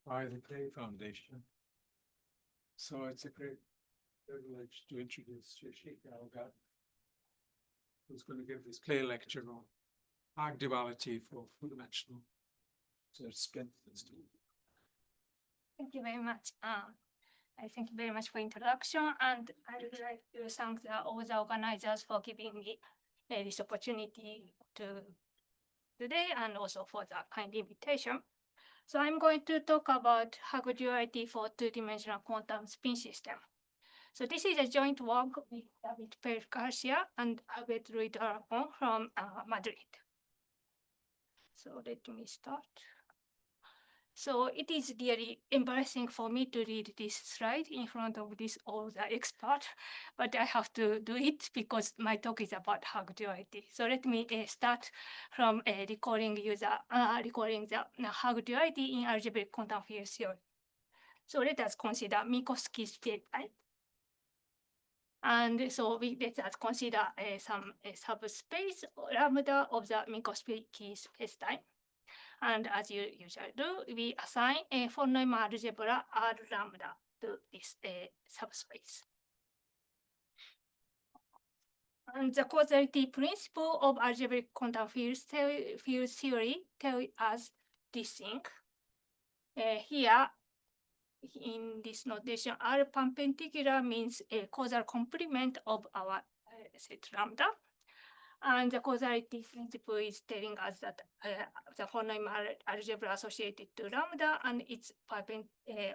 by the Clay Foundation. So it's a great privilege to introduce Yoshika Oga, who's going to give this Clay lecture on Haag duality for four-dimensional. So spin. Thank you very much. I thank you very much for introduction, and I would like to thank all the organizers for giving me this opportunity to today, and also for the kind invitation. So I'm going to talk about Haag duality for two-dimensional quantum spin system. So this is a joint work with David Perez Garcia and Albert Ruiz Aragon from Madrid. So let me start. So it is really embarrassing for me to read this slide in front of this all the expert, but I have to do it because my talk is about Haag duality. So let me start from recalling the Haag duality in algebraic quantum field theory. So let us consider Minkowski space-time. And so let us consider some subspace lambda of the Minkowski space-time. And as you usually do, we assign a von Neumann algebra R lambda to this subspace. And the causality principle of algebraic quantum field theory tells us this thing. Here, in this notation, R perpendicular means a causal complement of our set lambda. And the causality principle is telling us that the von Neumann algebra associated to lambda and its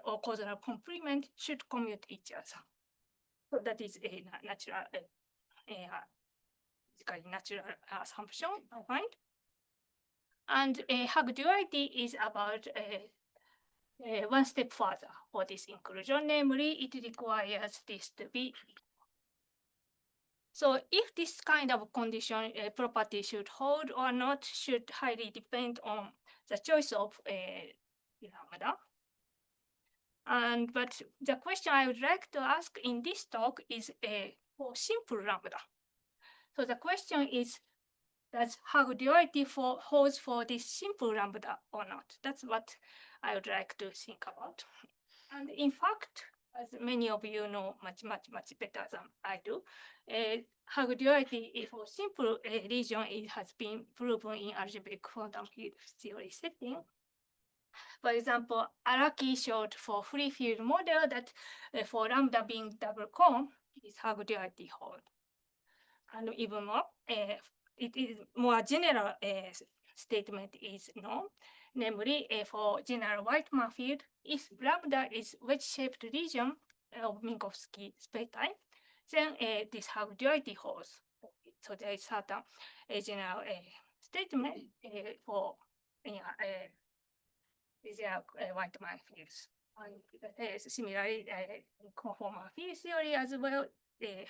or causal complement should commute each other. So that is a natural, natural assumption, I find. And Haag duality is about one step further for this inclusion, namely it requires this to be. So if this kind of condition property should hold or not should highly depend on the choice of lambda. But the question I would like to ask in this talk is for simple lambda. So the question is, does Haag duality holds for this simple lambda or not? That's what I would like to think about. And in fact, as many of you know much better than I do, Haag duality for simple region it has been proven in algebraic quantum field theory setting. For example, Araki showed for free field model that for lambda being double cone, is Haag duality hold. And even more, it is more general statement is known. Namely, for general Whiteman field, if lambda is wedge-shaped region of Minkowski spacetime, then this Haag duality holds. So there is certain general statement for general Whiteman fields. And similarly, conformal field theory as well,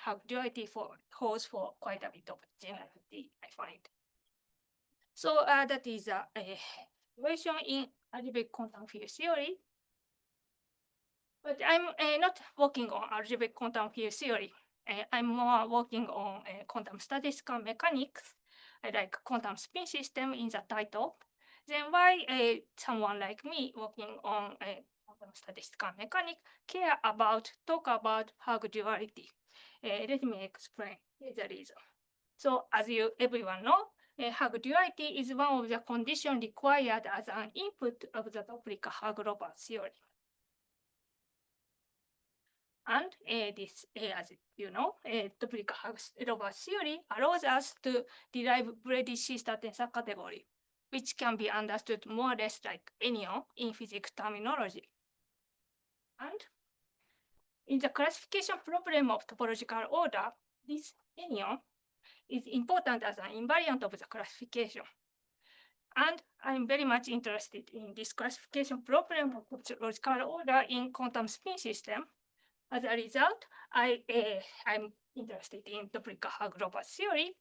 Haag duality holds for quite a bit of generality, I find. So that is a situation in algebraic quantum field theory. But I'm not working on algebraic quantum field theory. I'm more working on quantum statistical mechanics, like quantum spin system in the title. Then why someone like me working on quantum statistical mechanics talk about Haag duality? Let me explain the reason. So as everyone know, Haag duality is one of the conditions required as an input of the Toplica-Haag-Roberts theory. And this, as you know, Toplica-Haag-Roberts theory allows us to derive Brady sister tensor category, which can be understood more or less like enyon in physics terminology. And in the classification problem of topological order, this enyon is important as an invariant of the classification. And I'm very much interested in this classification problem of topological order in quantum spin system. As a result, I'm interested in Toplica-Haag-Roberts theory.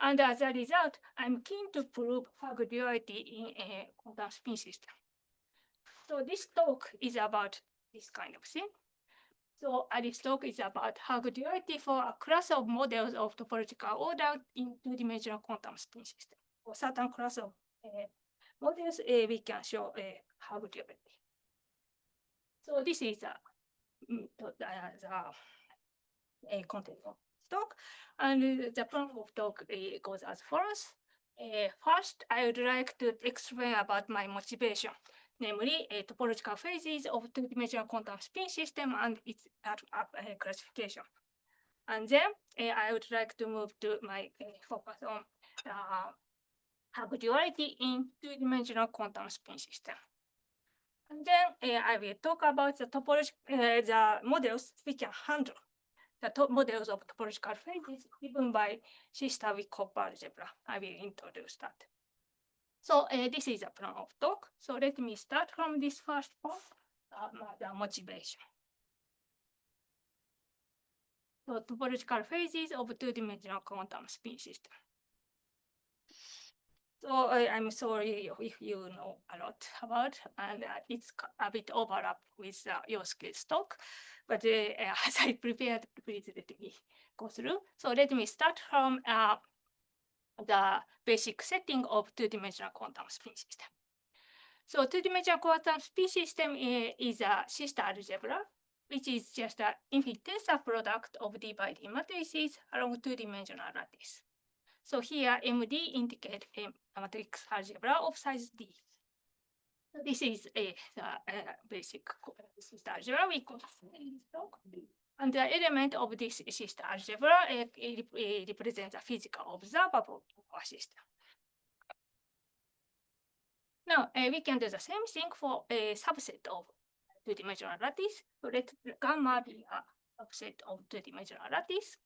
And as a result, I'm keen to prove Haag duality in a quantum spin system. So this talk is about this kind of thing. So this talk is about Haag duality for a class of models of topological order in two-dimensional quantum spin system. For certain class of models, we can show Haag duality. So this is a content of talk, and the plan of talk goes as follows. First, I would like to explain about my motivation, namely topological phases of two-dimensional quantum spin system and its classification. And then I would like to move to my focus on Haag duality in two-dimensional quantum spin system. And then I will talk about the the models we can handle the models of topological phases given by system with copper algebra. I will introduce that. So this is a plan of talk. So let me start from this first part, the motivation. So topological phases of two-dimensional quantum spin system. So I'm sorry if you know a lot about, and it's a bit overlap with Yosuke's talk, but as I prepared, please let me go through. So let me start from the basic setting of two-dimensional quantum spin system. So two-dimensional quantum spin system is a sister algebra, which is just an infinite tensor product of D by D matrices along two-dimensional lattice. So here MD indicates a matrix algebra of size D. So this is the basic sister algebra we call and the element of this sister algebra represents a physical observable of our system. Now we can do the same thing for a subset of two-dimensional lattice. So let gamma be a subset of two-dimensional lattice.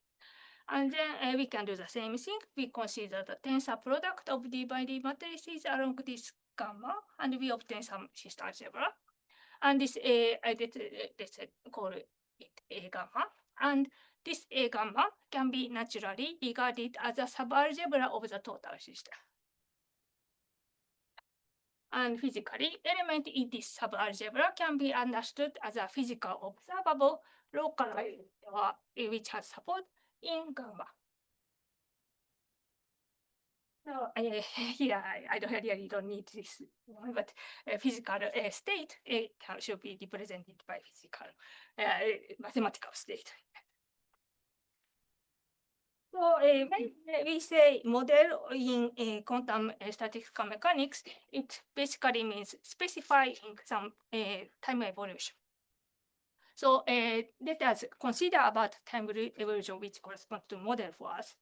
And then we can do the same thing. We consider the tensor product of D by D matrices along this gamma, and we obtain some sister algebra. And this let's call it A gamma. And this A gamma can be naturally regarded as a subalgebra of the total system. And physically, element in this subalgebra can be understood as a physical observable localized which has support in gamma. So here I really don't need this one, but physical state should be represented by physical mathematical state. So when we say model in quantum statistical mechanics, it basically means specifying some time evolution. So let us consider about time evolution which corresponds to model for us.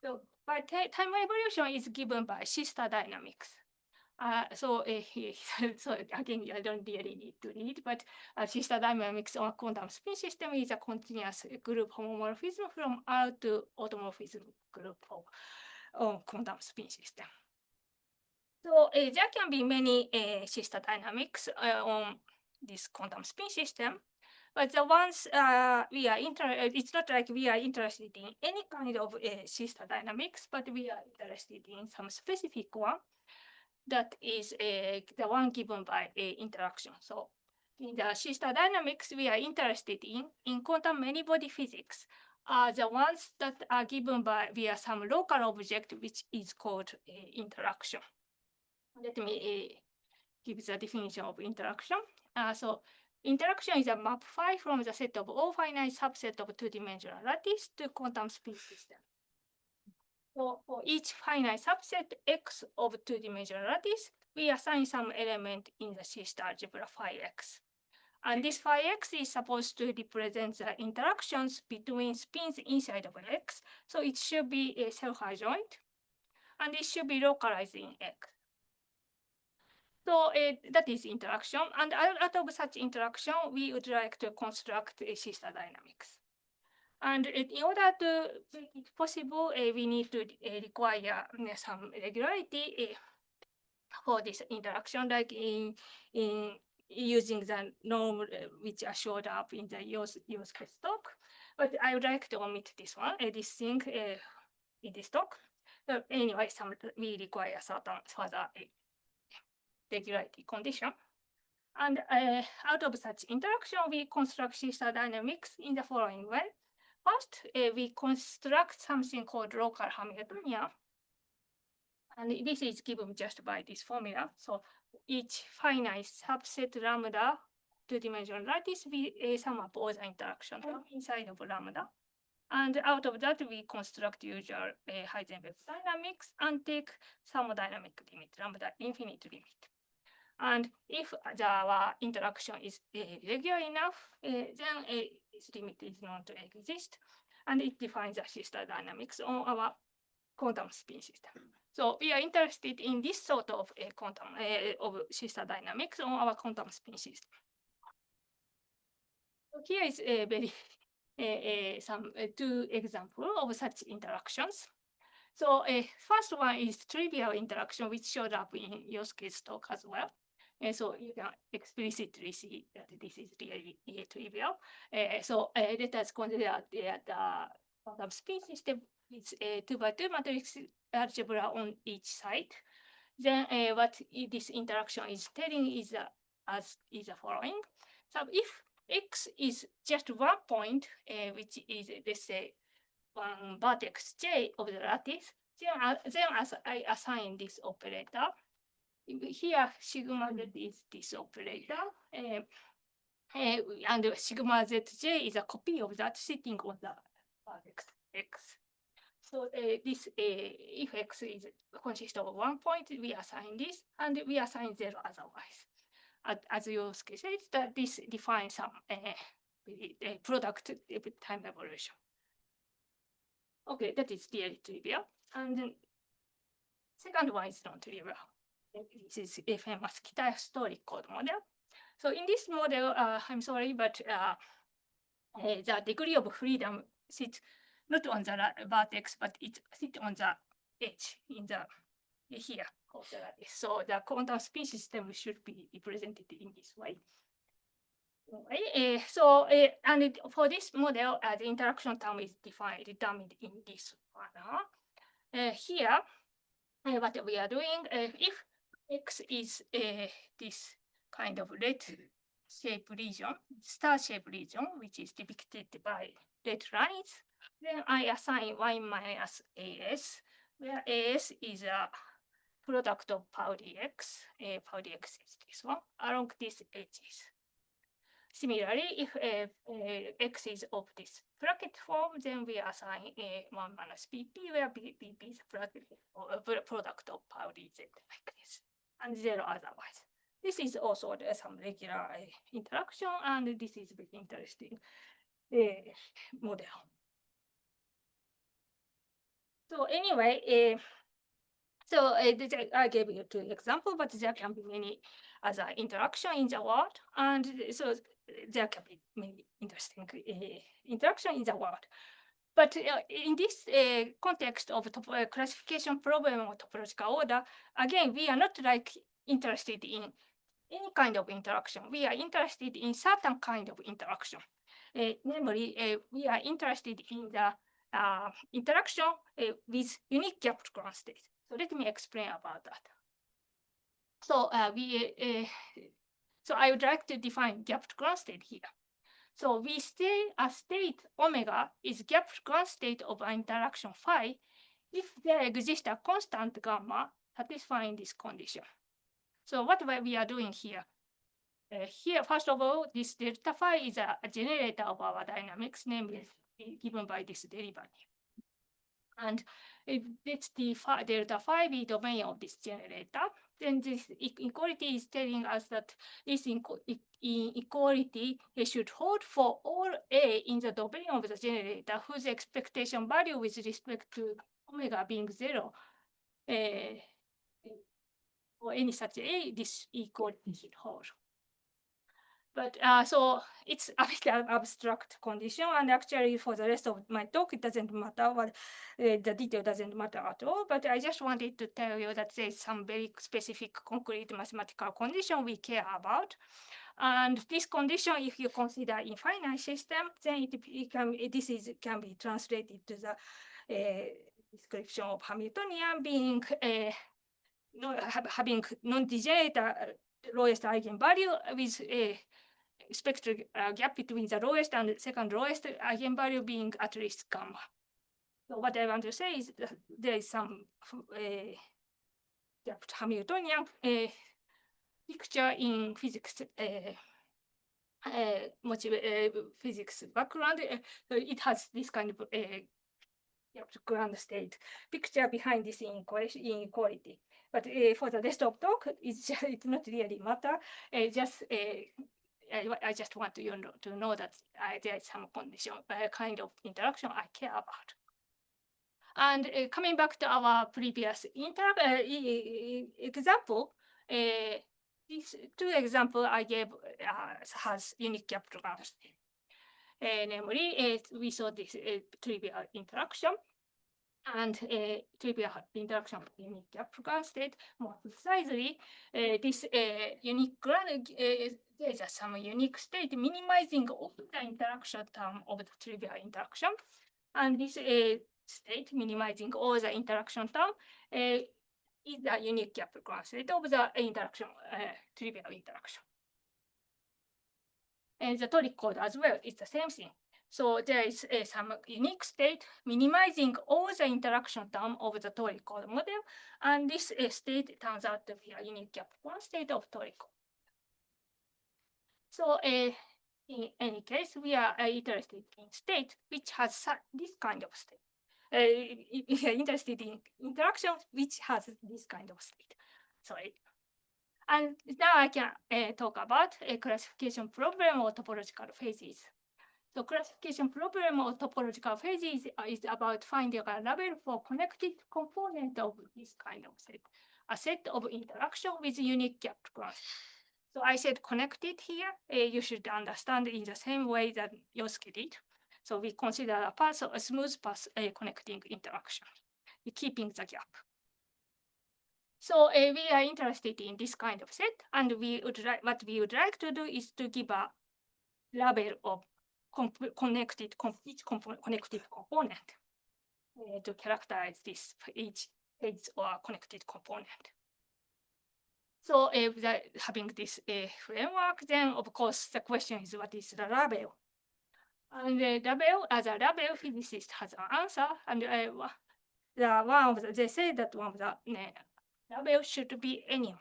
So by time evolution is given by sister dynamics. So again, I don't really need to read, but sister dynamics on a quantum spin system is a continuous group homomorphism from R to automorphism group of quantum spin system. So there can be many sister dynamics on this quantum spin system, but the ones we are interested, it's not like we are interested in any kind of sister dynamics, but we are interested in some specific one. That is the one given by interaction. So in the sister dynamics we are interested in quantum many-body physics are the ones that are given by via some local object which is called interaction. Let me give the definition of interaction. So interaction is a map phi from the set of all finite subset of two-dimensional lattice to quantum spin system. So for each finite subset X of two-dimensional lattice, we assign some element in the sister algebra phi X. And this phi X is supposed to represent the interactions between spins inside of X. So it should be a self-adjoint, and it should be localized in X. So that is interaction. And out of such interaction, we would like to construct a sister dynamics. And in order to make it possible, we need to require some regularity for this interaction, like in using the norm which are showed up in the Yosuke talk. But I would like to omit this one, this thing in this talk. So anyway, we require certain further regularity condition. And out of such interaction, we construct sister dynamics in the following way. First, we construct something called local Hamiltonian. And this is given just by this formula. So each finite subset lambda two-dimensional lattice, we sum up all the interaction inside of lambda. And out of that, we construct usual Heisenberg dynamics and take thermodynamic limit, lambda infinite limit. And if the interaction is regular enough, then this limit is known to exist, and it defines the sister dynamics on our quantum spin system. So we are interested in this sort of quantum of sister dynamics on our quantum spin system. So here is a very some two examples of such interactions. So first one is trivial interaction, which showed up in Yosuke's talk as well. And so you can explicitly see that this is really trivial. So let us consider the quantum spin system with a 2x2 matrix algebra on each side. Then what this interaction is telling is the following. So if x is just one point, which is, let's say, one vertex j of the lattice, then as I assign this operator, here sigma z is this operator, and sigma zj is a copy of that sitting on the vertex x. So this if x is consists of one point, we assign this, and we assign zero otherwise. As Yosuke said, that this defines some product time evolution. Okay, that is really trivial. And then second one is non-trivial. This is a famous Kita-Story code model. So in this model, I'm sorry, but the degree of freedom sits not on the vertex, but it sits on the edge in the here of the lattice. So the quantum spin system should be represented in this way. And for this model, the interaction term is determined in this manner. Here, what we are doing, if x is this kind of red shape region, star shape region, which is depicted by red lines, then I assign y minus as, where as is a product of power dx. Power dx is this one along these edges. Similarly, if x is of this bracket form, then we assign 1 minus pp, where pp is product of power dz like this, and zero otherwise. This is also some regular interaction, and this is very interesting model. So anyway, I gave you two examples, but there can be many other interaction in the world, and so there can be many interesting interaction in the world. But in this context of classification problem of topological order, again, we are not like interested in any kind of interaction. We are interested in certain kind of interaction. Namely, we are interested in the interaction with unique gapped ground state. So let me explain about that. So so I would like to define gapped ground state here. So we say a state omega is gapped ground state of an interaction phi if there exists a constant gamma satisfying this condition. So what we are doing here? Here, first of all, this delta phi is a generator of our dynamics, namely given by this derivative. And it's the delta phi be domain of this generator. Then this equality is telling us that this inequality should hold for all A in the domain of the generator whose expectation value with respect to omega being zero. For any such A, this equality should hold. But so it's a bit abstract condition, and actually for the rest of my talk, it doesn't matter what the detail doesn't matter at all. But I just wanted to tell you that there's some very specific concrete mathematical condition we care about. And this condition, if you consider infinite system, then this can be translated to the description of Hamiltonian being having non-degenerate lowest eigenvalue with a spectral gap between the lowest and second lowest eigenvalue being at least gamma. So what I want to say is that there is some Hamiltonian picture in physics physics background, so it has this kind of ground state picture behind this inequality. But for the rest of talk, it's not really matter. I just want you to know that there is some condition, kind of interaction I care about. And coming back to our previous example, these two examples I gave has unique gap ground state. Namely, we saw this trivial interaction and trivial interaction unique gap ground state. More precisely, this unique there is some unique state minimizing all the interaction term of the trivial interaction, and this state minimizing all the interaction term is the unique gap ground state of the interaction trivial interaction. And the toric code as well is the same thing. So there is some unique state minimizing all the interaction term of the toric code model, and this state turns out to be a unique gap ground state of toric code. So in any case, we are interested in state which has this kind of state. We are interested in interaction which has this kind of state. Sorry. And now I can talk about a classification problem or topological phases. So classification problem or topological phases is about finding a label for connected component of this kind of set, a set of interaction with unique gap ground. So I said connected here. You should understand in the same way that Yosuke did. So we consider a path, a smooth path connecting interaction, keeping the gap. So we are interested in this kind of set, and what we would like to do is to give a label of connected component to characterize this each or connected component. So having this framework, then of course the question is what is the label? And the label, as a label, physicist has an answer, and they say that one of the label should be anion.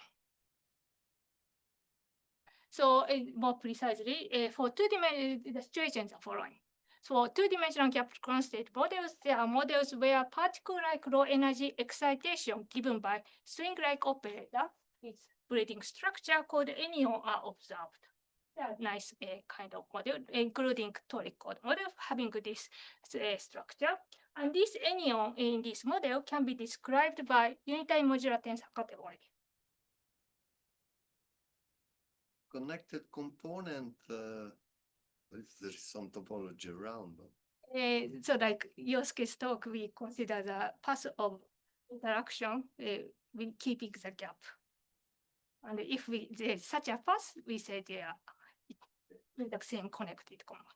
So more precisely, for two-dimensional, the situation is the following. So two-dimensional gap ground state models, there are models where particle-like low energy excitation given by string-like operator with breeding structure called anion are observed. They are nice kind of model, including toric code model having this structure. And this anion in this model can be described by unitary modular tensor category. Connected component, there's some topology around them. So like Yosuke's talk, we consider the path of interaction with keeping the gap. And if there's such a path, we say they are with the same connected component.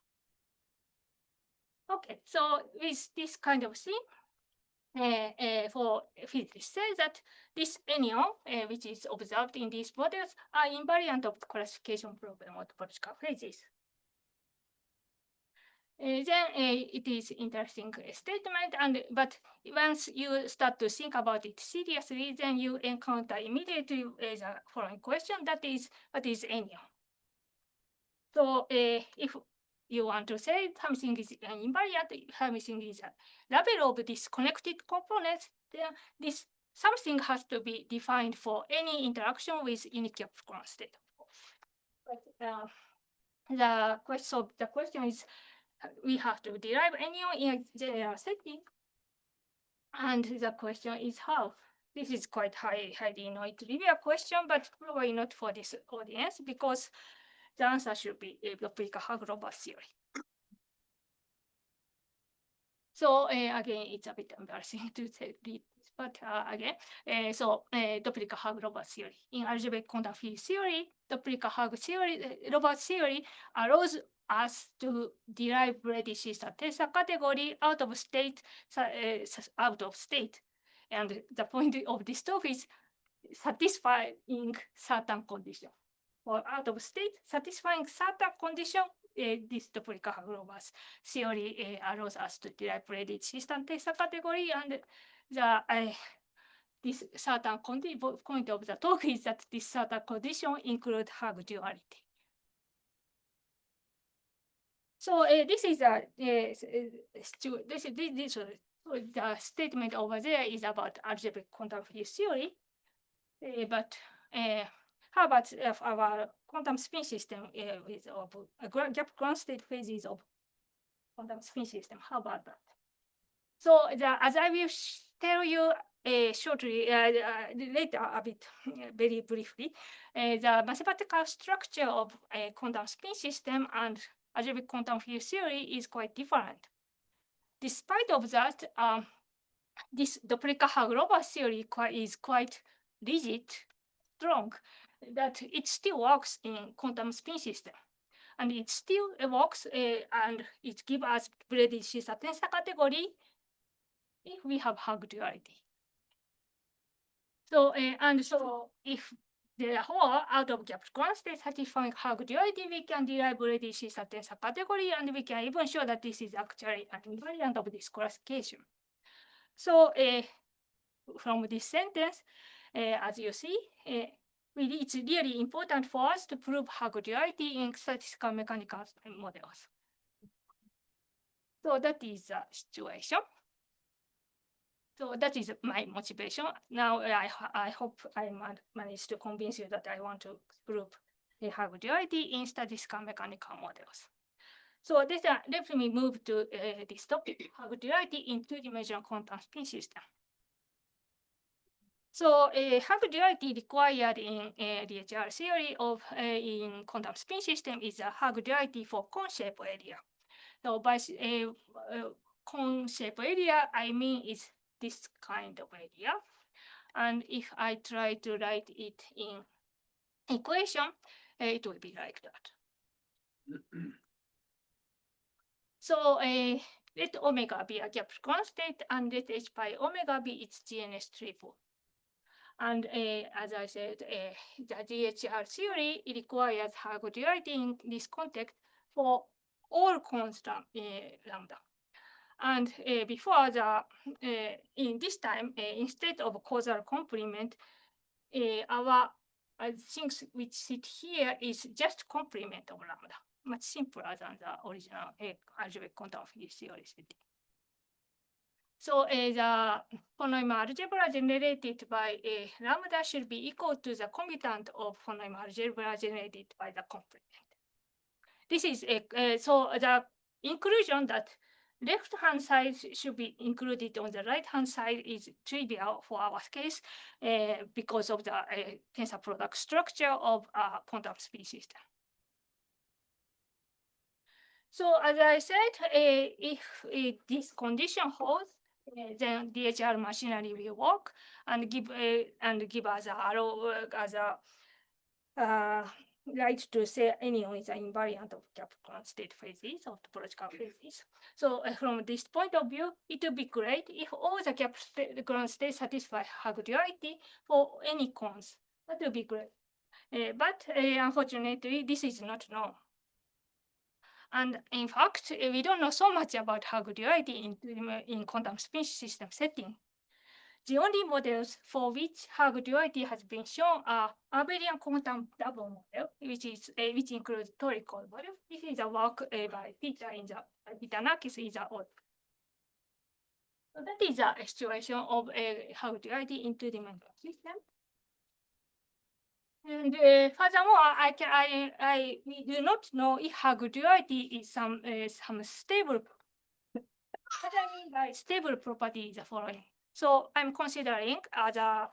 Okay, so with this kind of thing, for physicists say that this anion, which is observed in these models, are invariant of the classification problem of topological phases. Then it is interesting statement, but once you start to think about it seriously, then you encounter immediately the following question: that is, what is anion? So if you want to say something is invariant, something is a label of this connected components, then this something has to be defined for any interaction with unique gap ground state. But the question is, we have to derive anion in a general setting, and the question is how. This is quite highly trivial question, but probably not for this audience because the answer should be Doppler-Haag-Roberts theory. So again, it's a bit embarrassing to read this, but again, Doppler-Haag-Roberts theory. In algebraic quantum field theory, Doppler-Haag-Roberts theory allows us to derive Brady system tensor category out of state. And the point of this talk is satisfying certain condition. For out of state, satisfying certain condition, this Doppler-Haag-Roberts theory allows us to derive Brady system tensor category, and this certain point of the talk is that this certain condition include Haag duality. So this is the statement over there is about algebraic quantum field theory. But how about if our quantum spin system is of gap ground state phases of quantum spin system? How about that? So as I will tell you shortly later a bit very briefly, the mathematical structure of a quantum spin system and algebraic quantum field theory is quite different. Despite of that, this Doppler-Haag-Roberts theory is quite rigid, strong, that it still works in quantum spin system. And it still works and it gives us Brady-Schiller tensor category if we have Haag duality. So so if therefore out of gap ground state satisfying Haag duality, we can derive Brady-Schiller tensor category, and we can even show that this is actually an invariant of this classification. So from this sentence, as you see, it's really important for us to prove Haag duality in statistical mechanical models. So that is the situation. So that is my motivation. Now I hope I managed to convince you that I want to prove a Haag duality in statistical mechanical models. So let me move to this topic, Haag duality in two-dimensional quantum spin system. So Haag duality required in DHR theory of in quantum spin system is a Haag duality for cone shape area. So by cone shape area, I mean is this kind of area. And if I try to write it in equation, it will be like that. So let omega be a gap constant and let h by omega be its GNS triple. And as I said, the DHR theory requires Haag duality in this context for all constant lambda. And before in this time, instead of causal complement, our things which sit here is just complement of lambda, much simpler than the original algebraic quantum field theory setting. So the Von algebra generated by lambda should be equal to the commutant of Von algebra generated by the complement. This is so the inclusion that left-hand side should be included on the right-hand side is trivial for our case because of the tensor product structure of a quantum spin system. So as I said, if this condition holds, then DHR machinery will work and give us a arrow as a right to say anyone is an invariant of gap ground state phases of topological phases. So from this point of view, it would be great if all the gap ground states satisfy Haag duality for any cones. That would be great. But unfortunately, this is not known. And in fact, we don't know so much about Haag duality in quantum spin system setting. The only models for which Haag duality has been shown are abelian quantum double model, which includes torical model. This is a work by Peter Nakis in the author. So that is a situation of Haag duality in two-dimensional system. And furthermore, we do not know if Haag duality is some stable. What I mean by stable property is the following. So I'm considering the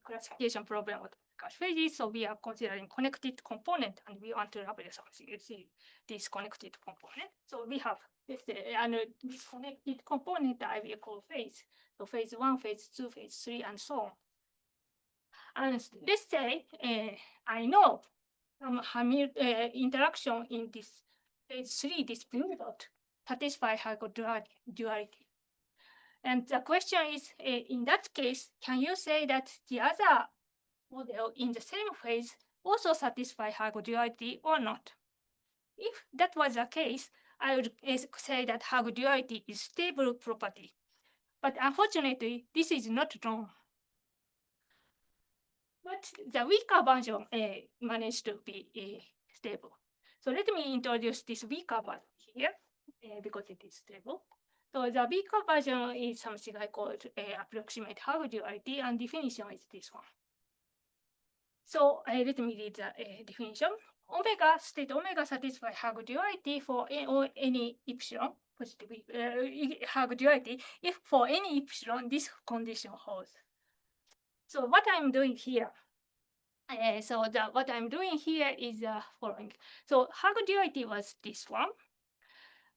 classification problem of phases. So we are considering connected component, and we want to label something. You see this connected component. So we have this this connected component I will call phase. So phase 1, phase 2, phase 3, and so on. And let's say I know some interaction in this phase 3, this blue dot, satisfy Haag duality. And the question is, in that case, can you say that the other model in the same phase also satisfy Haag duality or not? If that was the case, I would say that Haag duality is stable property. But unfortunately, this is not known. But the weaker version managed to be stable. So let me introduce this weaker version here because it is stable. So the weaker version is something I call approximate Haag duality, and definition is this one. So let me read the definition. State omega satisfies Haag duality for any epsilon, positive Haag duality, if for any epsilon this condition holds. So what I'm doing here, what I'm doing here is the following. So Haag duality was this one.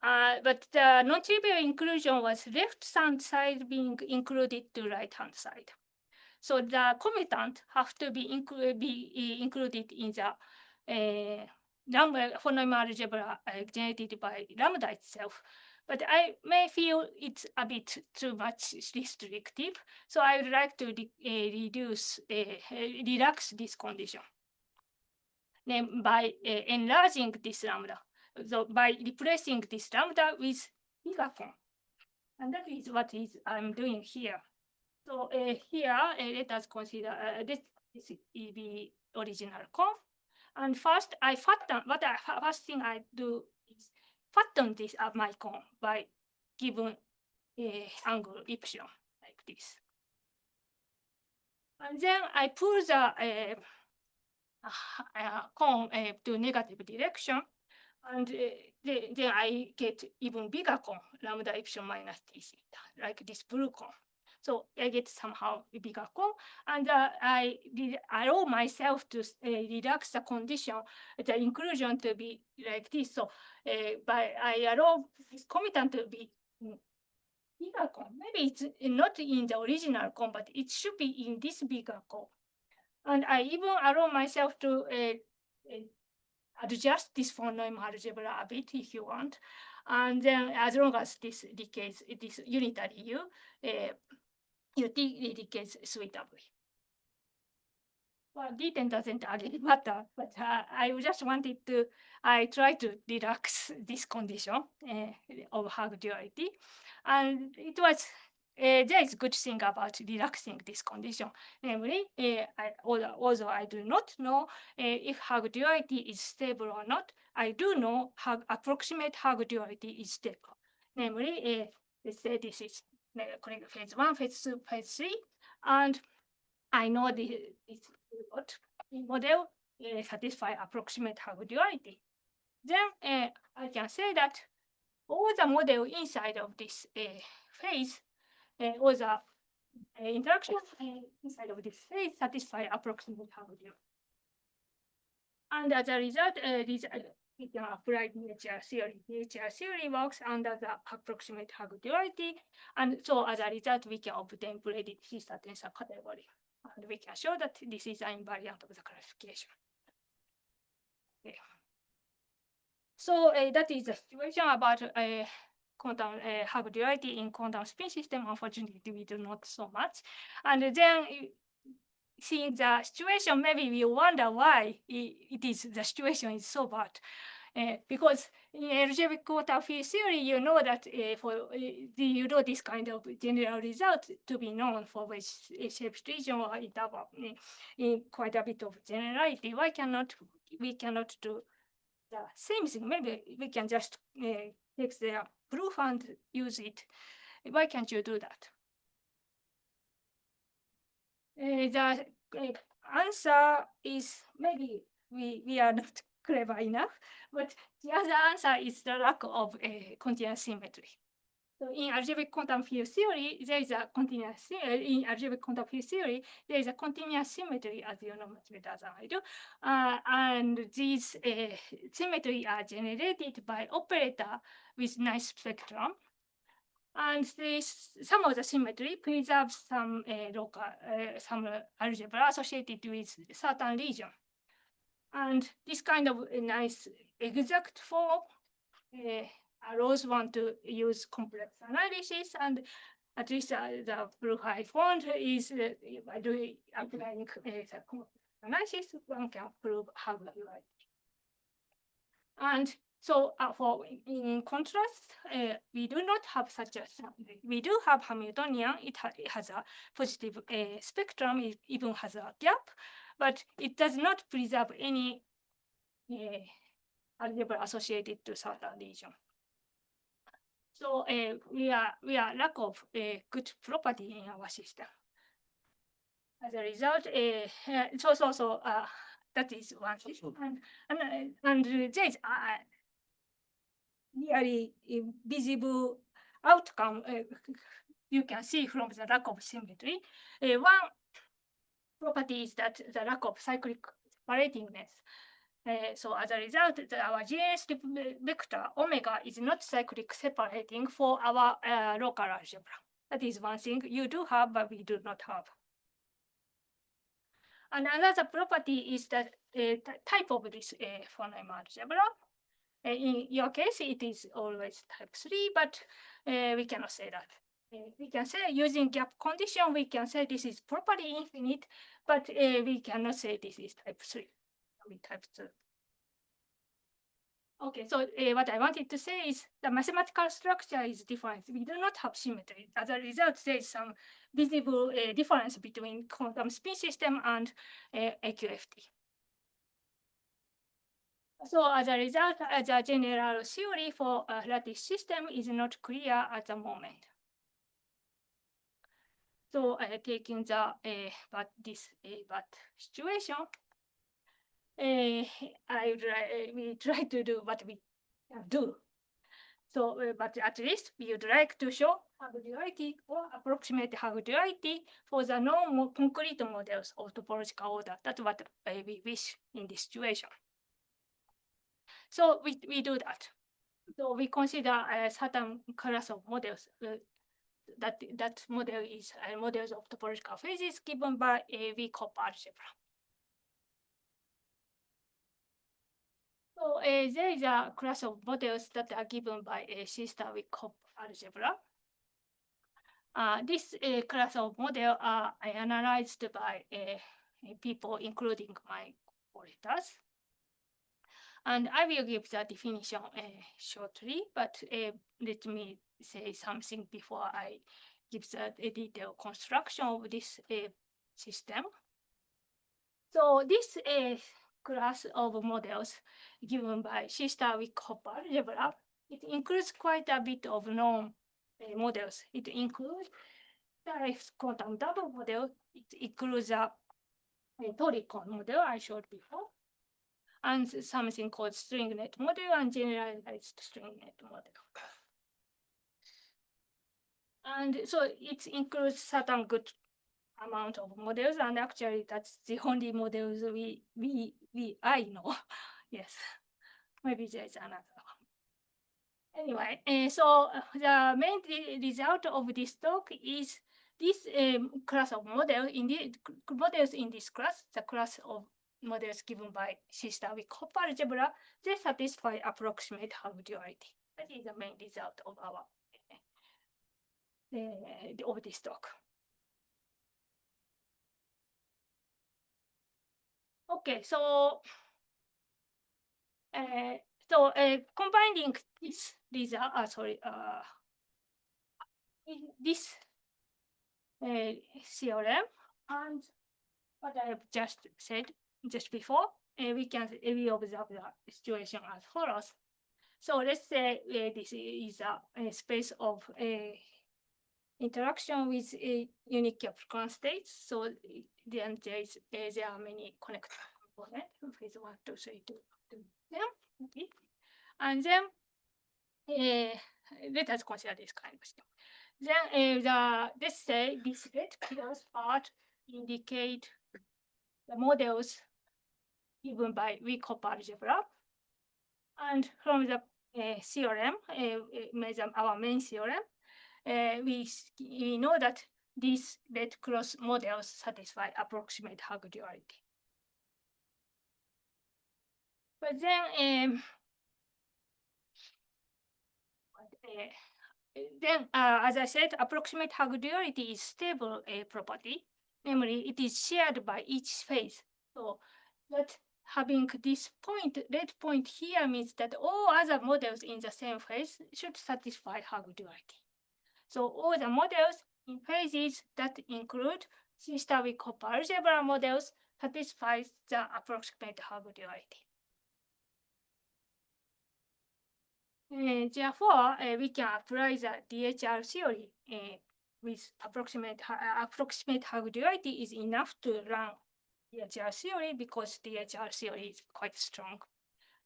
But the non-trivial inclusion was left-hand side being included to right-hand side. So the commutant have to be included in the phonome algebra generated by lambda itself. But I may feel it's a bit too much restrictive, so I would like to relax this condition. Then by enlarging this lambda, so by replacing this lambda with bigger con, and that is what I'm doing here. So here, let us consider this is the original con. And first, first thing I do is fatten this up my con by given angle epsilon like this. And then I pull the con to negative direction, and then I get even bigger con, lambda epsilon minus d theta, like this blue con. So I get somehow a bigger con, and I allow myself to relax the condition, the inclusion to be like this. So I allow this commutant to be bigger con. Maybe it's not in the original con, but it should be in this bigger con. And I even allow myself to adjust this phonome algebra a bit if you want. And then as long as this decays, this unitary U, UT decays suitably. Well, D10 doesn't really matter, but I just wanted to, I try to relax this condition of Haag duality. And it was, there is good thing about relaxing this condition. Namely, although I do not know if Haag duality is stable or not, I do know approximate Haag duality is stable. Namely, let's say this is phase 1, phase 2, phase 3, and I know this model satisfy approximate Haag duality. Then I can say that all the model inside of this phase, all the interactions inside of this phase satisfy approximate Haag duality. And as a result, we can apply nature theory. Nature theory works under the approximate Haag duality, and so as a result, we can obtain braided theta tensor category. And we can show that this is an invariant of the classification. Okay. So that is the situation about quantum Haag duality in quantum spin system. Unfortunately, we do not so much. And then seeing the situation, maybe we wonder why the situation is so bad. Because in algebraic quantum field theory, you know that you know this kind of general result to be known for which shaped region or interval in quite a bit of generality. Why cannot we cannot do the same thing? Maybe we can just take their proof and use it. Why can't you do that? The answer is maybe we are not clever enough, but the other answer is the lack of continuous symmetry. So in algebraic quantum field theory, there is a continuous in algebraic quantum field theory, there is a continuous symmetry, as you know much better than I do, and these symmetry are generated by operator with nice spectrum. And some of the symmetry preserves some local, some algebra associated with certain region. And this kind of nice exact form allows one to use complex analysis. And at least the proof I found is by doing applying the complex analysis, one can prove Haag duality. And so in contrast, we do not have such a, we do have Hamiltonian, it has a positive spectrum, it even has a gap, but it does not preserve any algebra associated to certain region. So we are lack of a good property in our system. As a result, that is one thing. And there is really visible outcome you can see from the lack of symmetry. One property is that the lack of cyclic separatingness. So as a result, our GNS vector omega is not cyclic separating for our local algebra. That is one thing you do have, but we do not have. And another property is that type of this phoneme algebra. In your case, it is always type 3, but we cannot say that. We can say using gap condition, we can say this is properly infinite, but we cannot say this is type 3, I mean type 2. Okay, so what I wanted to say is the mathematical structure is different. We do not have symmetry. As a result, there is some visible difference between quantum spin system and AQFT. So as a result, the general theory for a lattice system is not clear at the moment. So taking the this situation, we try to do what we can do. So, but at least we would like to show Haag duality or approximate Haag duality for the non-concrete models of topological order. That's what we wish in this situation. So we do that. So we consider a certain class of models. That model is models of topological phases given by a V-cop algebra. So there is a class of models that are given by a C-star V-cop algebra. This class of model are analyzed by people, including my collaborators. And I will give the definition shortly, but let me say something before I give the detailed construction of this system. So this class of models given by C-star V-cop algebra, it includes quite a bit of known models. It includes the quantum double model. It includes a Toricon model I showed before, and something called string net model and generalized string net model. And so it includes certain good amount of models, and actually that's the only models I know. Yes, maybe there's another one. Anyway, so the main result of this talk is this class of models in this class, the class of models given by C-star V-cop algebra, they satisfy approximate Haag duality. That is the main result of our of this talk. Okay, so combining this result, this theorem and what I have just said just before, we observe the situation as follows. So let's say this is a space of interaction with a unique Kaplan states. So then there are many connected components, phase 1, 2, 3, 2, them. Okay. And then let us consider this kind of thing. Then let's say this red cross part indicate the models given by V-cop algebra. And from the theorem, our main theorem, we know that these red cross models satisfy approximate Haag duality. But then, as I said, approximate Haag duality is stable property. Namely, it is shared by each phase. So that having this point, red point here means that all other models in the same phase should satisfy Haag duality. So all the models in phases that include C-star V-cop algebra models satisfies the approximate Haag duality. Therefore, we can apply the DHR theory with approximate Haag duality is enough to run DHR theory because DHR theory is quite strong.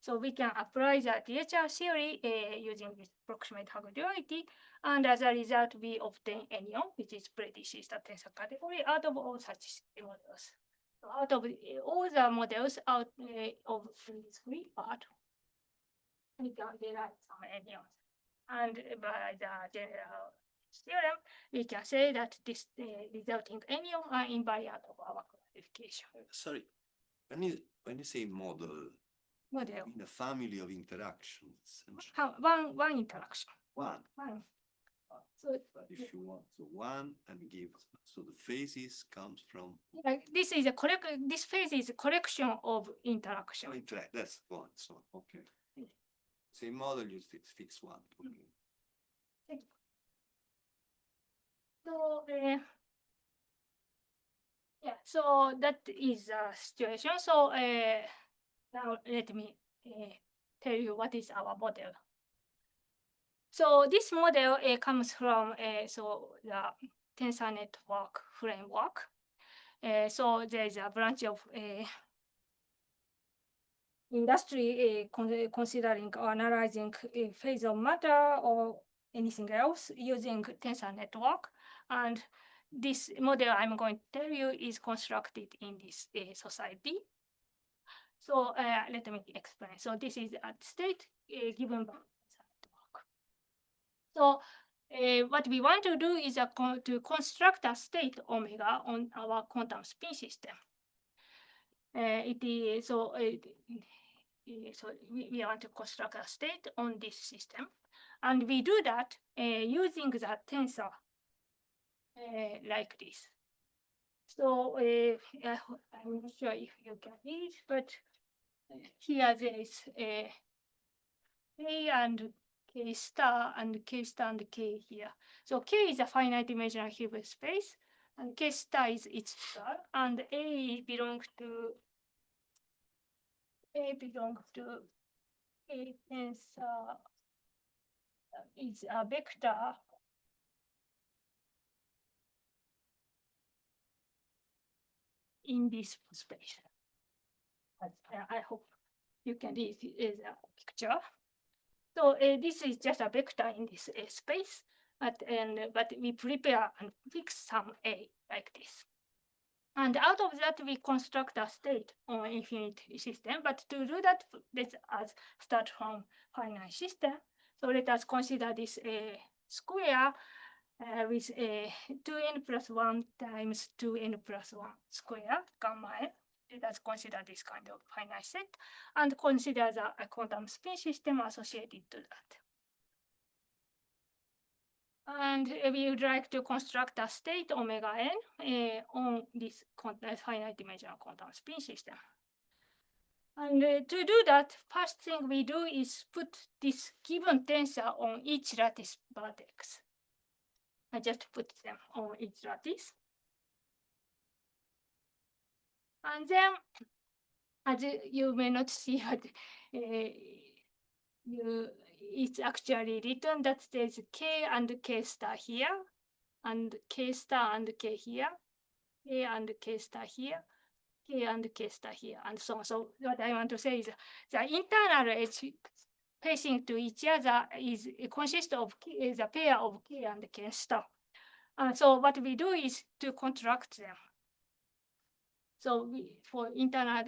So we can apply the DHR theory using this approximate Haag duality, and as a result, we obtain anion, which is predeceased tensor category, out of all such models. So out of all the models out of these three parts, we can derive some anions. And by the general theorem, we can say that this resulting anion are invariant of our classification. Sorry, when you say model, Model. in a family of interactions, One interaction. one. One. So But if you want, so one and give, so the phases comes from, this is a correct. This phase is a collection of interaction. that's one, so, okay. Yeah. Same model, you fix one. Okay. So yeah, so that is the situation. So now let me tell you what is our model. So this model comes from so the tensor network framework. So there is a branch of industry considering or analyzing phase of matter or anything else using tensor network. And this model I'm going to tell you is constructed in this society. So let me explain. So this is a state given by tensor network. So what we want to do is to construct a state omega on our quantum spin system. So we want to construct a state on this system, and we do that using the tensor like this. So I'm not sure if you can read, but here there is K and K star and K star and K here. So K is a finite dimensional Hilbert space, and K star is its star, and A belongs to A tensor is a vector in this space. I hope you can read the picture. So this is just a vector in this space, but we prepare and fix some A like this. And out of that, we construct a state on infinite system. But to do that, let's start from finite system. So let us consider this square with 2n plus 1 times 2n plus 1 square gamma n. Let us consider this kind of finite set and consider the quantum spin system associated to that. And we would like to construct a state omega n on this finite dimensional quantum spin system. And to do that, first thing we do is put this given tensor on each lattice vertex. I just put them on each lattice. And then, as you may not see, but it's actually written that there's K and K star here, and K star and K here, K and K star here, K and K star here, and so on. So what I want to say is the internal edge facing to each other consists of the pair of K and K star. So what we do is to contract them. So for internal,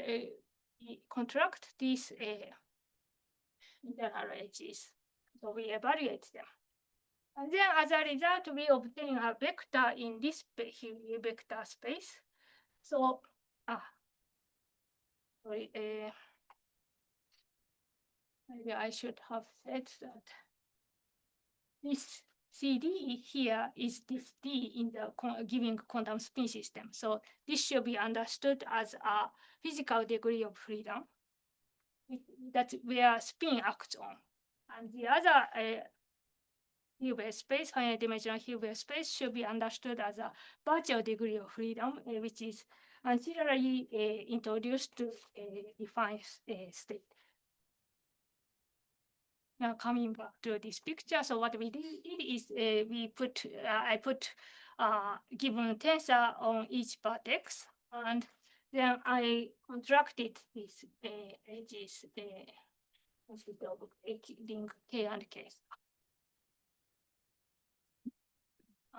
we contract these internal edges. So we evaluate them. And then as a result, we obtain a vector in this vector space. So, sorry, maybe I should have said that this CD here is this D in the giving quantum spin system. So this should be understood as a physical degree of freedom. That's where spin acts on. And the other Hilbert space, finite dimensional Hilbert space, should be understood as a virtual degree of freedom, which is ancillary introduced to define state. now coming back to this picture, so what we did is I put given tensor on each vertex, and then I contracted these edges consist of link K and K.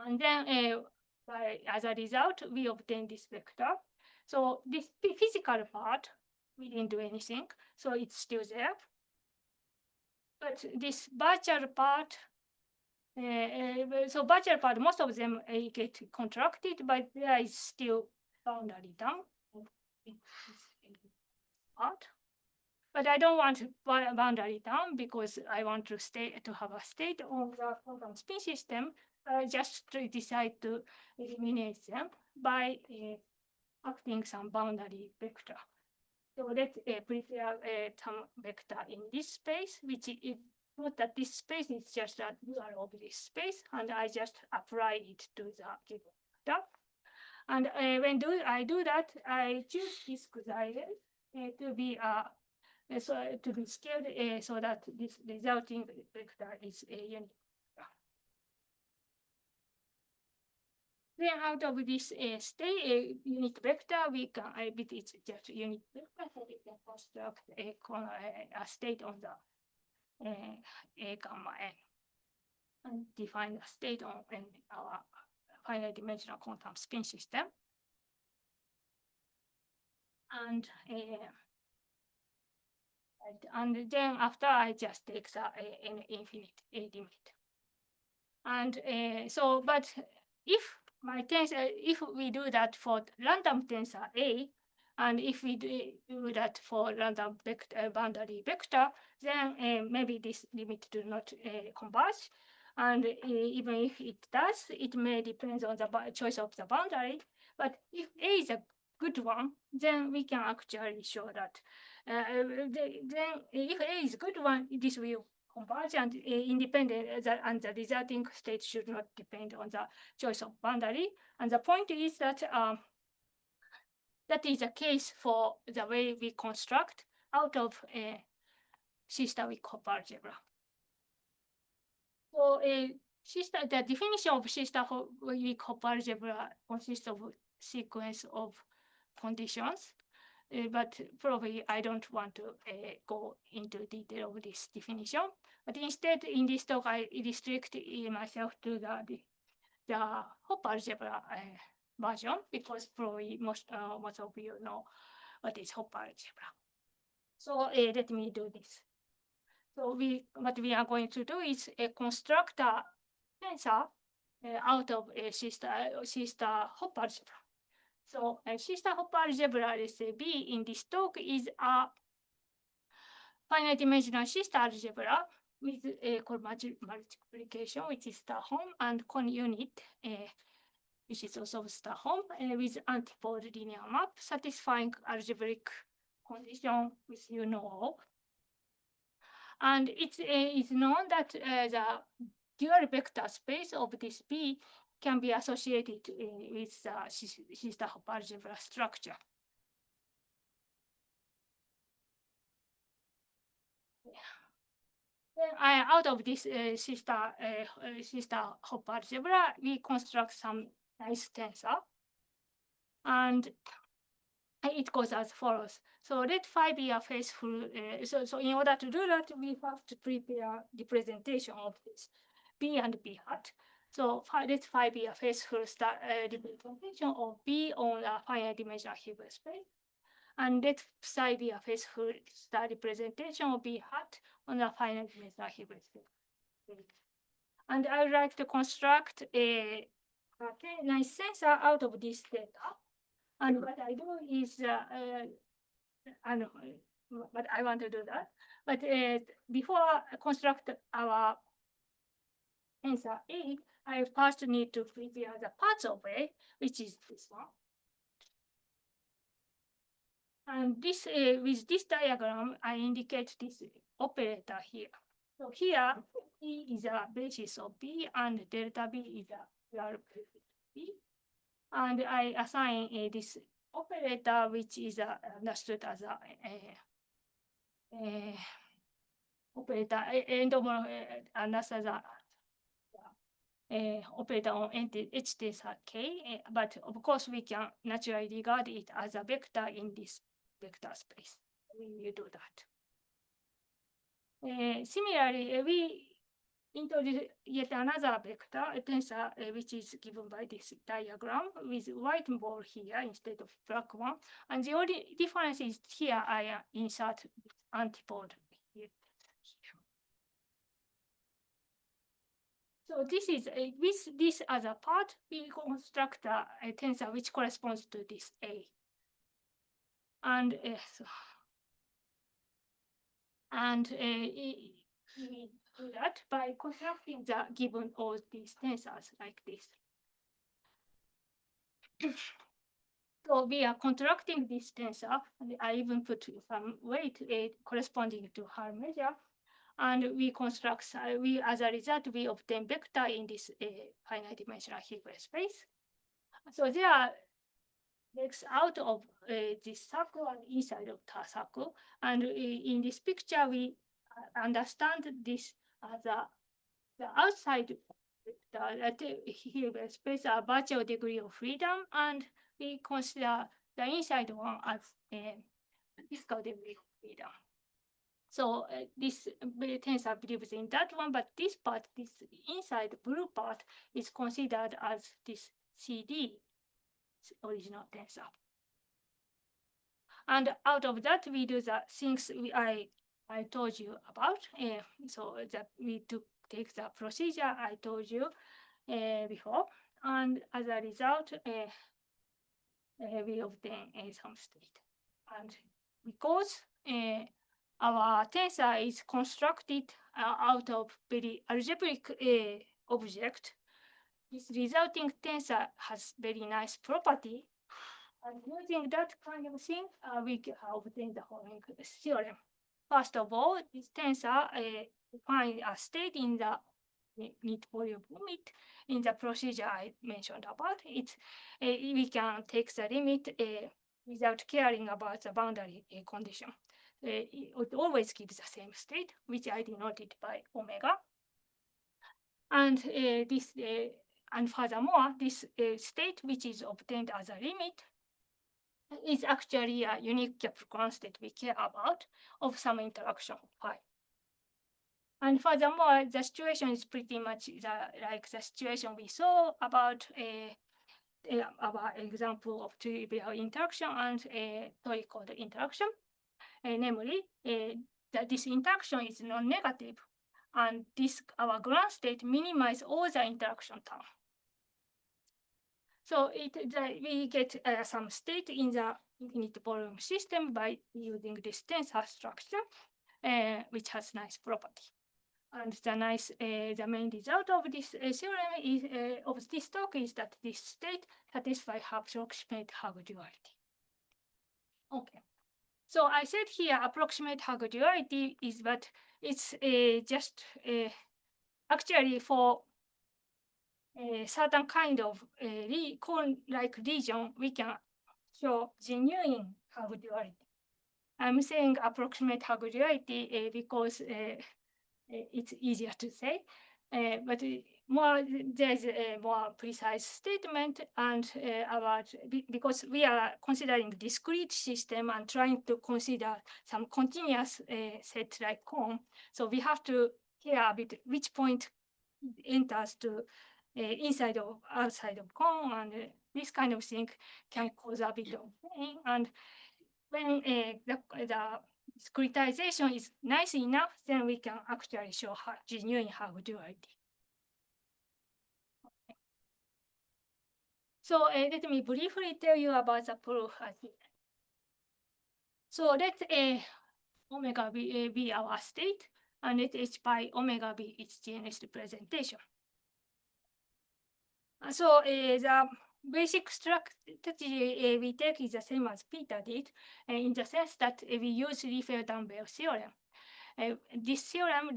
And then as a result, we obtain this vector. So this physical part, we didn't do anything, so it's still there. But this virtual part, so virtual part, most of them get contracted, but there is still boundary down part. But I don't want boundary down because I want to have a state on the quantum spin system. Just to decide to eliminate them by acting some boundary vector. So let's prepare some vector in this space, which is not that this space is just a dual of this space, and I just apply it to the given vector. And when I do that, I choose this xylem to be scaled so that this resulting vector is a unit. Then out of this state unit vector, we can it's just unit vector, so we can construct a state on the a gamma n and define the state on our finite dimensional quantum spin system. And then after I just take the n infinite limit. And so, but if my tensor, if we do that for random tensor A, and if we do that for random vector, boundary vector, then maybe this limit do not converge. And even if it does, it may depend on the choice of the boundary. But if A is a good one, then we can actually show that. Then if A is a good one, this will converge and independent, and the resulting state should not depend on the choice of boundary. And the point is that that is the case for the way we construct out of a C-star-weak Hopper algebra. So the definition of C-star-weak Hopper algebra consists of a sequence of conditions. But probably I don't want to go into detail of this definition. But instead, in this talk, I restrict myself to the Hopper algebra version because probably most of you know what is Hopper algebra. So let me do this. So what we are going to do is construct a tensor out of a C-star Hopper algebra. So C-star Hopper algebra, let's say B in this talk is a finite dimensional C-star algebra with a multiplication, which is star home, and con unit, which is also star home, with antipode linear map satisfying algebraic condition which you know of. And it is known that the dual vector space of this B can be associated with the C-star Hopper algebra structure. Then out of this C-star Hopper algebra, we construct some nice tensor. And it goes as follows. So let phi be a faithful, so in order to do that, we have to prepare the presentation of this B and B hat. So let phi be a faithful representation of B on a finite dimensional Hilbert space. And let psi be a faithful representation of B hat on a finite dimensional Hilbert space. And I would like to construct a nice tensor out of this data. And what I do is, I know, but I want to do that. But before I construct our tensor A, I first need to prepare the parts of A, which is this one. And this with this diagram, I indicate this operator here. So here, E is a basis of B, and delta B is a dual basis of B. And I assign this operator, which is understood as operator another operator on H tensor K, but of course we can naturally regard it as a vector in this vector space when you do that. Similarly, we introduce yet another vector, a tensor, which is given by this diagram with white ball here instead of black one. And the only difference is here I insert antipode here. So this is with this other part, we construct a tensor which corresponds to this A. And we do that by constructing the given all these tensors like this. So we are constructing this tensor, and I even put some weight corresponding to her measure. And we construct, as a result, we obtain vector in this finite dimensional Hilbert space. So there are legs out of this circle and inside of the circle. And in this picture, we understand this as the outside vector Hilbert space a virtual degree of freedom, and we consider the inside one as a physical degree of freedom. So this tensor believes in that one, but this part, this inside blue part, is considered as this CD original tensor. And out of that, we do the things I told you about. So that we take the procedure I told you before, and as a result, we obtain some state. And because our tensor is constructed out of very algebraic object, this resulting tensor has very nice property. And using that kind of thing, we can obtain the following theorem. First of all, this tensor defines a state in the neat volume limit in the procedure I mentioned about. We can take the limit without caring about the boundary condition. It always gives the same state, which I denoted by omega. And and furthermore, this state, which is obtained as a limit, is actually a unique Capricorn state we care about of some interaction of phi. And furthermore, the situation is pretty much like the situation we saw about our example of trivial interaction and torical interaction. Namely, that this interaction is non-negative, and this our ground state minimizes all the interaction term. So we get some state in the infinite volume system by using this tensor structure, which has nice property. And the main result of this theorem is of this talk is that this state satisfies approximate Haag duality. Okay. So I said here approximate Haag duality is, but it's just actually for a certain kind of cone-like region, we can show genuine Haag duality. I'm saying approximate Haag duality because it's easier to say, but there's a more precise statement and about because we are considering discrete system and trying to consider some continuous set like cone. So we have to care a bit which point enters to inside or outside of cone, and this kind of thing can cause a bit of pain. And when the discretization is nice enough, then we can actually show genuine Haag duality. Okay. So let me briefly tell you about the proof. So let omega be our state, and let h by omega be its GNS representation. So the basic strategy we take is the same as Peter did, in the sense that we use Riefer-Dunbell theorem. This theorem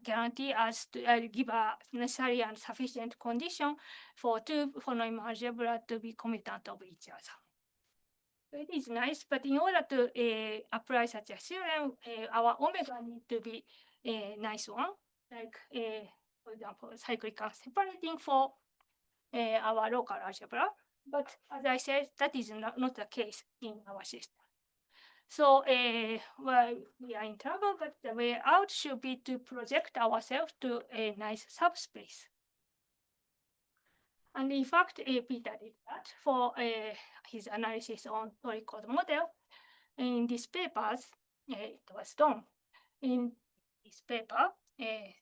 guarantees us to give a necessary and sufficient condition for two phonome algebra to be commutant of each other. It is nice, but in order to apply such a theorem, our omega need to be a nice one, like for example, cyclic separating for our local algebra. But as I said, that is not the case in our system. So well, we are in trouble, but the way out should be to project ourselves to a nice subspace. And in fact, Peter did that for his analysis on Toricode model. In these papers, it was done. In this paper, a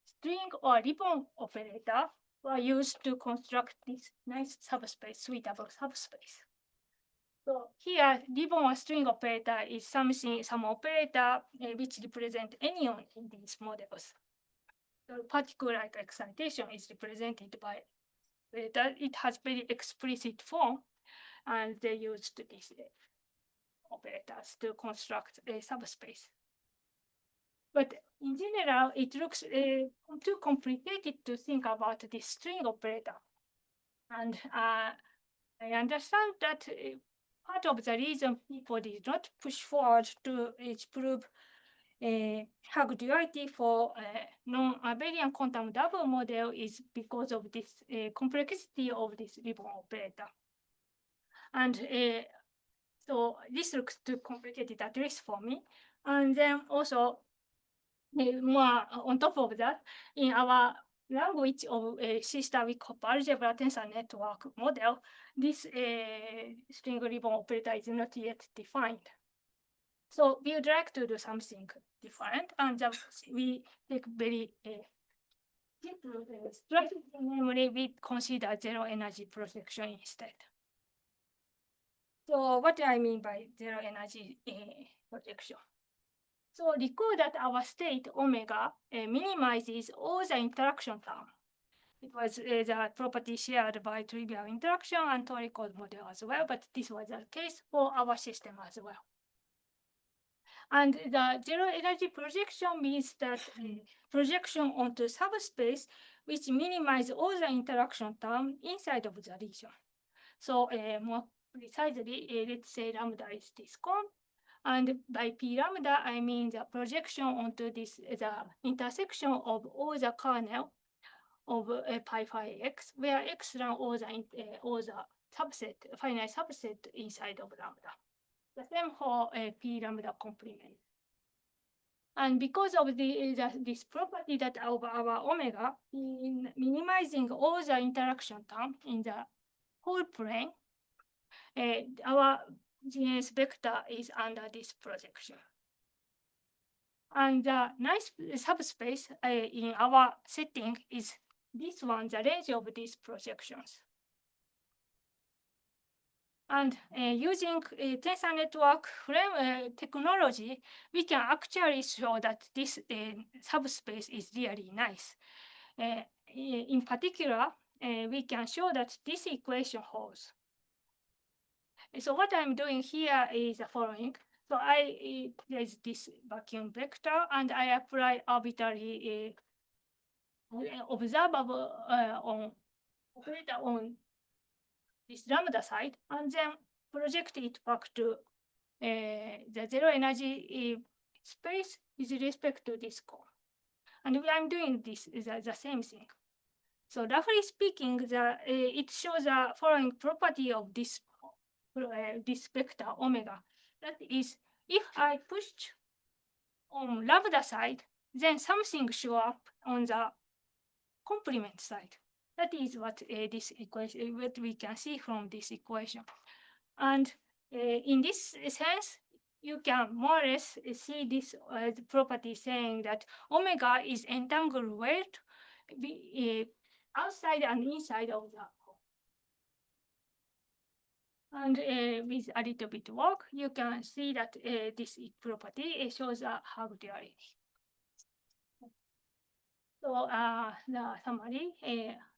string or ribbon operator were used to construct this nice subspace, suitable subspace. So here, ribbon or string operator is some operator which represent anion in these models. The particular excitation is represented by that it has very explicit form, and they used these operators to construct a subspace. But in general, it looks too complicated to think about this string operator. And I understand that part of the reason people did not push forward to prove Haag duality for non-abelian quantum double model is because of this complexity of this ribbon operator. And so this looks too complicated, at least for me. And then also, more on top of that, in our language of C-star-weak algebra tensor network model, this string ribbon operator is not yet defined. So we would like to do something different, and we take very simple strategy, namely we consider zero energy projection instead. So what I mean by zero energy projection? So recall that our state omega minimizes all the interaction term. It was the property shared by trivial interaction and Toricode model as well, but this was the case for our system as well. And the zero energy projection means that projection onto subspace which minimize all the interaction term inside of the region. So more precisely, let's say lambda is this cone. And by p lambda, I mean the projection onto this the intersection of all the kernel of pi phi x, where x run all the subset, finite subset inside of lambda. The same for p lambda complement. And because of this property that of our omega, in minimizing all the interaction term in the whole plane, our GNS vector is under this projection. And the nice subspace in our setting is this one, the range of these projections. And using tensor network frame technology, we can actually show that this subspace is really nice. In particular, we can show that this equation holds. So what I'm doing here is the following. So there's this vacuum vector, and I apply arbitrary observable operator on this lambda side, and then project it back to the zero energy space with respect to this cone. And I'm doing this the same thing. So roughly speaking, it shows the following property of this vector omega. That is, if I pushed on lambda side, then something show up on the complement side. That is what this equation, what we can see from this equation. And in this sense, you can more or less see this property saying that omega is entangled weight outside and inside of the cone. And with a little bit work, you can see that this property shows a Haag duality. So the summary.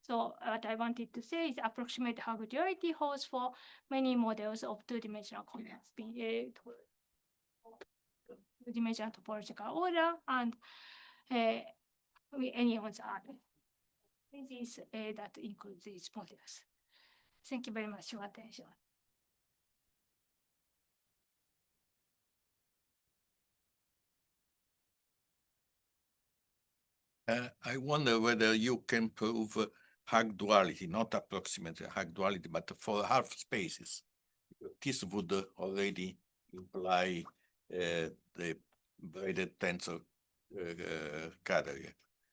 So what I wanted to say is approximate Haag duality holds for many models of two-dimensional quantum spin, two-dimensional topological order, and anyons are. This that includes these models. Thank you very much for your attention. I wonder whether you can prove Haag duality, not approximate Haag duality, but for half spaces. This would already imply the braided tensor carrier.